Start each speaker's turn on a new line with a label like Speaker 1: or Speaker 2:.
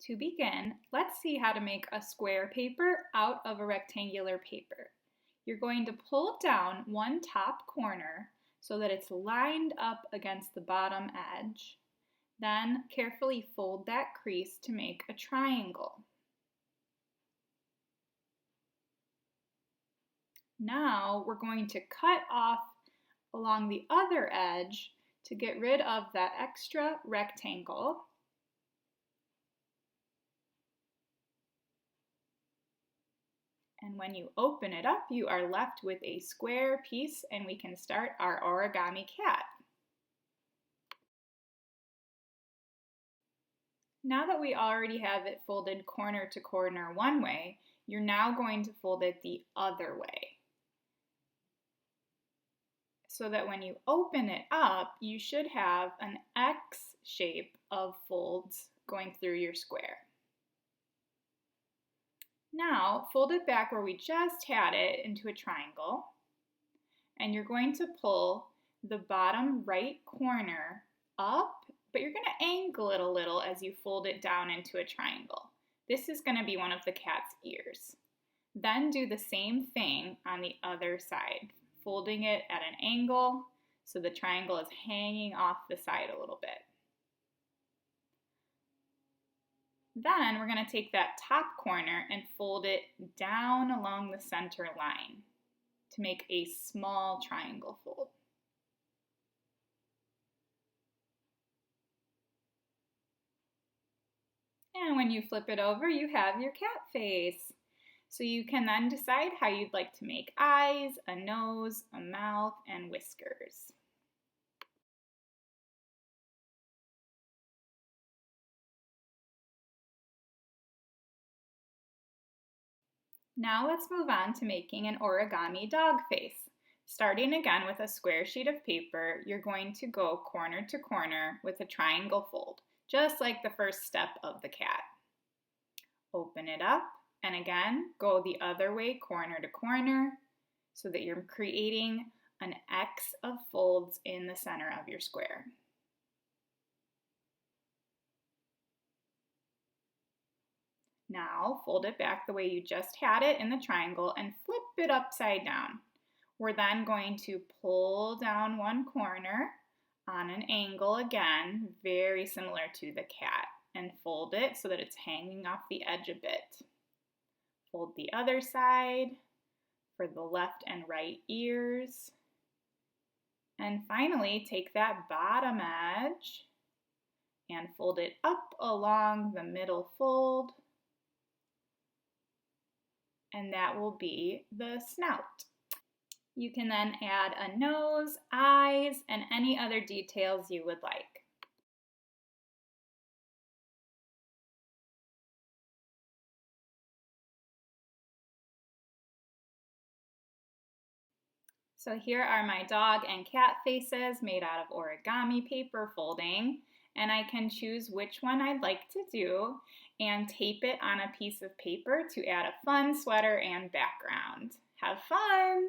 Speaker 1: To begin, let's see how to make a square paper out of a rectangular paper. You're going to pull down one top corner so that it's lined up against the bottom edge. Then carefully fold that crease to make a triangle. Now we're going to cut off along the other edge to get rid of that extra rectangle. And when you open it up, you are left with a square piece, and we can start our origami cat. Now that we already have it folded corner to corner one way, you're now going to fold it the other way. So that when you open it up, you should have an X shape of folds going through your square. Now, fold it back where we just had it into a triangle, and you're going to pull the bottom right corner up, but you're going to angle it a little as you fold it down into a triangle. This is going to be one of the cat's ears. Then do the same thing on the other side, folding it at an angle so the triangle is hanging off the side a little bit. Then we're going to take that top corner and fold it down along the center line to make a small triangle fold. And when you flip it over, you have your cat face. So you can then decide how you'd like to make eyes, a nose, a mouth, and whiskers. Now let's move on to making an origami dog face. Starting again with a square sheet of paper, you're going to go corner to corner with a triangle fold, just like the first step of the cat. Open it up, and again, go the other way corner to corner so that you're creating an X of folds in the center of your square. Now fold it back the way you just had it in the triangle and flip it upside down. We're then going to pull down one corner on an angle again, very similar to the cat, and fold it so that it's hanging off the edge a bit. Fold the other side for the left and right ears. And finally, take that bottom edge and fold it up along the middle fold. And that will be the snout. You can then add a nose, eyes, and any other details you would like. So here are my dog and cat faces made out of origami paper folding, and I can choose which one I'd like to do and tape it on a piece of paper to add a fun sweater and background. Have fun!